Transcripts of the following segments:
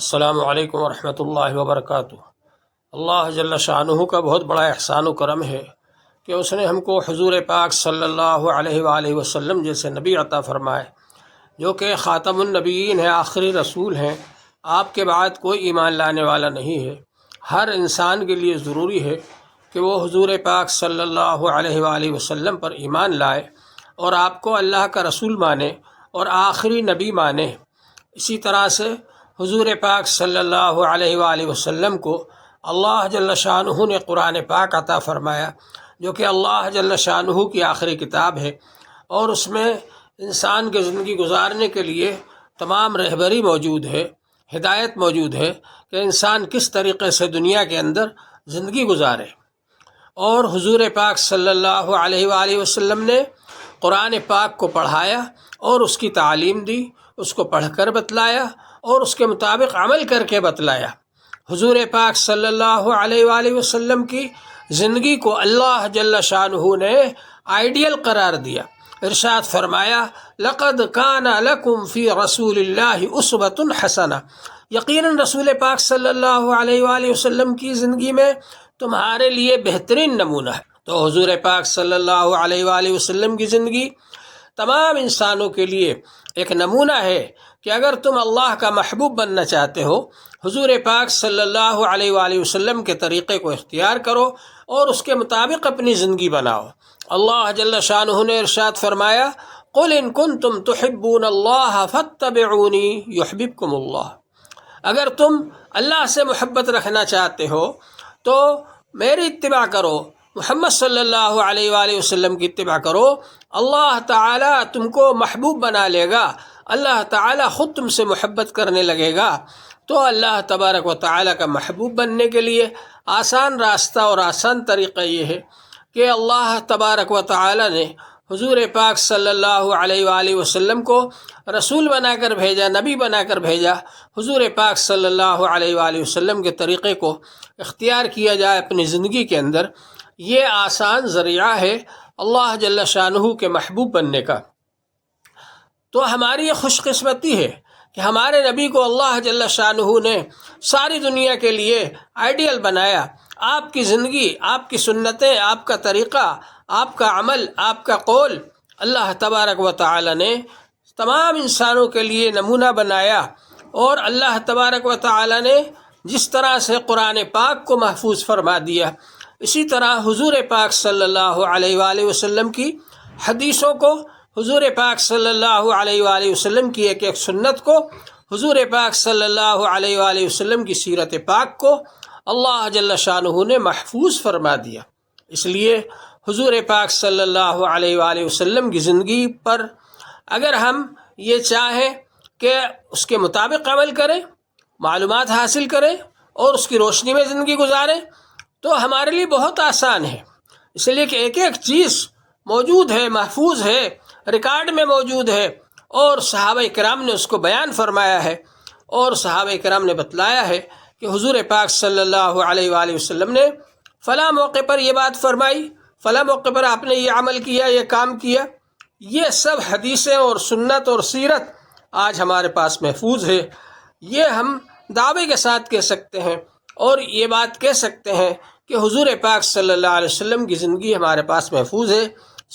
السلام علیکم ورحمۃ اللہ وبرکاتہ۔ اللہ جل شانہ کا بہت بڑا احسان و کرم ہے کہ اس نے ہم کو حضور پاک صلی اللہ علیہ وآلہ وسلم جیسے نبی عطا فرمائے، جو کہ خاتم النبیین ہیں، آخری رسول ہیں۔ آپ کے بعد کوئی ایمان لانے والا نہیں ہے۔ ہر انسان کے لیے ضروری ہے کہ وہ حضور پاک صلی اللہ علیہ وآلہ وسلم پر ایمان لائے اور آپ کو اللہ کا رسول مانے اور آخری نبی مانے۔ اسی طرح سے حضور پاک صلی اللہ علیہ وآلہ وسلم کو اللہ جل شانہ نے قرآن پاک عطا فرمایا، جو کہ اللہ جل شانہ کی آخری کتاب ہے، اور اس میں انسان کی زندگی گزارنے کے لیے تمام رہبری موجود ہے، ہدایت موجود ہے کہ انسان کس طریقے سے دنیا کے اندر زندگی گزارے۔ اور حضور پاک صلی اللہ علیہ وآلہ وسلم نے قرآن پاک کو پڑھایا اور اس کی تعلیم دی، اس کو پڑھ کر بتلایا اور اس کے مطابق عمل کر کے بتلایا۔ حضور پاک صلی اللہ علیہ وآلہ وسلم کی زندگی کو اللہ جل شانہ نے آئیڈیل قرار دیا۔ ارشاد فرمایا، لقد کان لکم فی رسول اللہ اسوۃ حسنہ، یقیناً رسول پاک صلی اللہ علیہ وآلہ وسلم کی زندگی میں تمہارے لیے بہترین نمونہ ہے۔ تو حضور پاک صلی اللہ علیہ وآلہ وسلم کی زندگی تمام انسانوں کے لیے ایک نمونہ ہے کہ اگر تم اللہ کا محبوب بننا چاہتے ہو، حضور پاک صلی اللہ علیہ وآلہ وسلم کے طریقے کو اختیار کرو اور اس کے مطابق اپنی زندگی بناؤ۔ اللہ جل شانہ نے ارشاد فرمایا، قل ان کنتم تحبون اللہ فاتبعونی یحببکم اللہ، اگر تم اللہ سے محبت رکھنا چاہتے ہو تو میری اتباع کرو، محمد صلی اللہ علیہ وآلہ وسلم کی اتباع کرو، اللہ تعالیٰ تم کو محبوب بنا لے گا، اللہ تعالیٰ خود تم سے محبت کرنے لگے گا۔ تو اللہ تبارک و تعالیٰ کا محبوب بننے کے لیے آسان راستہ اور آسان طریقہ یہ ہے کہ اللہ تبارک و تعالیٰ نے حضور پاک صلی اللہ علیہ وآلہ وسلم کو رسول بنا کر بھیجا، نبی بنا کر بھیجا۔ حضور پاک صلی اللہ علیہ وآلہ وسلم کے طریقے کو اختیار کیا جائے اپنی زندگی کے اندر، یہ آسان ذریعہ ہے اللہ جل شانہ کے محبوب بننے کا۔ تو ہماری یہ خوش قسمتی ہے کہ ہمارے نبی کو اللہ جل شانہ نے ساری دنیا کے لیے آئیڈیل بنایا۔ آپ کی زندگی، آپ کی سنتیں، آپ کا طریقہ، آپ کا عمل، آپ کا قول، اللہ تبارک و تعالی نے تمام انسانوں کے لیے نمونہ بنایا۔ اور اللہ تبارک و تعالی نے جس طرح سے قرآن پاک کو محفوظ فرما دیا، اسی طرح حضور پاک صلی اللہ علیہ وآلہ وسلم کی حدیثوں کو، حضور پاک صلی اللہ علیہ وآلہ وسلم کی ایک ایک سنت کو، حضور پاک صلی اللہ علیہ وآلہ وسلم کی سیرت پاک کو اللہ جل شانہ نے محفوظ فرما دیا۔ اس لیے حضور پاک صلی اللہ علیہ وآلہ وسلم کی زندگی پر اگر ہم یہ چاہیں کہ اس کے مطابق عمل کریں، معلومات حاصل کریں اور اس کی روشنی میں زندگی گزاریں، تو ہمارے لیے بہت آسان ہے، اس لیے کہ ایک ایک چیز موجود ہے، محفوظ ہے، ریکارڈ میں موجود ہے، اور صحابہ کرام نے اس کو بیان فرمایا ہے، اور صحابہ کرام نے بتلایا ہے کہ حضور پاک صلی اللہ علیہ وآلہ وسلم نے فلاں موقع پر یہ بات فرمائی، فلاں موقع پر آپ نے یہ عمل کیا، یہ کام کیا۔ یہ سب حدیثیں اور سنت اور سیرت آج ہمارے پاس محفوظ ہے۔ یہ ہم دعوے کے ساتھ کہہ سکتے ہیں اور یہ بات کہہ سکتے ہیں کہ حضور پاک صلی اللہ علیہ وسلم کی زندگی ہمارے پاس محفوظ ہے،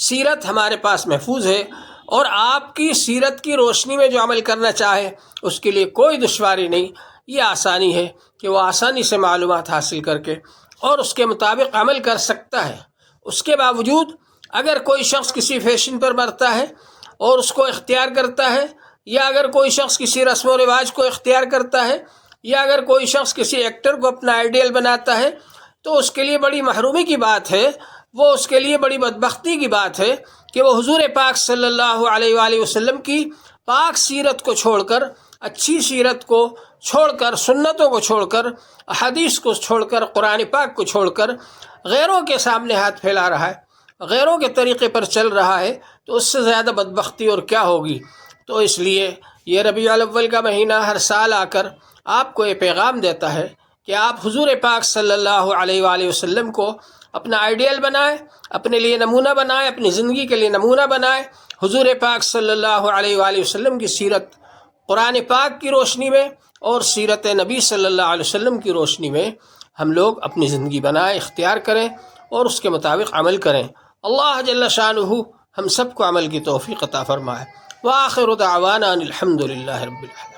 سیرت ہمارے پاس محفوظ ہے، اور آپ کی سیرت کی روشنی میں جو عمل کرنا چاہے اس کے لیے کوئی دشواری نہیں، یہ آسانی ہے کہ وہ آسانی سے معلومات حاصل کر کے اور اس کے مطابق عمل کر سکتا ہے۔ اس کے باوجود اگر کوئی شخص کسی فیشن پر مرتا ہے اور اس کو اختیار کرتا ہے، یا اگر کوئی شخص کسی رسم و رواج کو اختیار کرتا ہے، یا اگر کوئی شخص کسی ایکٹر کو اپنا آئیڈیل بناتا ہے، تو اس کے لیے بڑی محرومی کی بات ہے، وہ اس کے لیے بڑی بدبختی کی بات ہے کہ وہ حضور پاک صلی اللہ علیہ وآلہ وسلم کی پاک سیرت کو چھوڑ کر، اچھی سیرت کو چھوڑ کر، سنتوں کو چھوڑ کر، احادیث کو چھوڑ کر، قرآن پاک کو چھوڑ کر غیروں کے سامنے ہاتھ پھیلا رہا ہے، غیروں کے طریقے پر چل رہا ہے، تو اس سے زیادہ بدبختی اور کیا ہوگی۔ تو اس لیے یہ ربیع الاول کا مہینہ ہر سال آ کر آپ کو یہ پیغام دیتا ہے کہ آپ حضور پاک صلی اللہ علیہ وآلہ وسلم کو اپنا آئیڈیل بنائیں، اپنے لیے نمونہ بنائیں، اپنی زندگی کے لیے نمونہ بنائیں۔ حضور پاک صلی اللہ علیہ وآلہ وسلم کی سیرت قرآن پاک کی روشنی میں، اور سیرت نبی صلی اللہ علیہ وسلم کی روشنی میں ہم لوگ اپنی زندگی بنائیں، اختیار کریں اور اس کے مطابق عمل کریں۔ اللہ جل شانہ ہم سب کو عمل کی توفیق عطا فرمائے۔ وآخر دعوانا ان الحمد للہ رب العالمین۔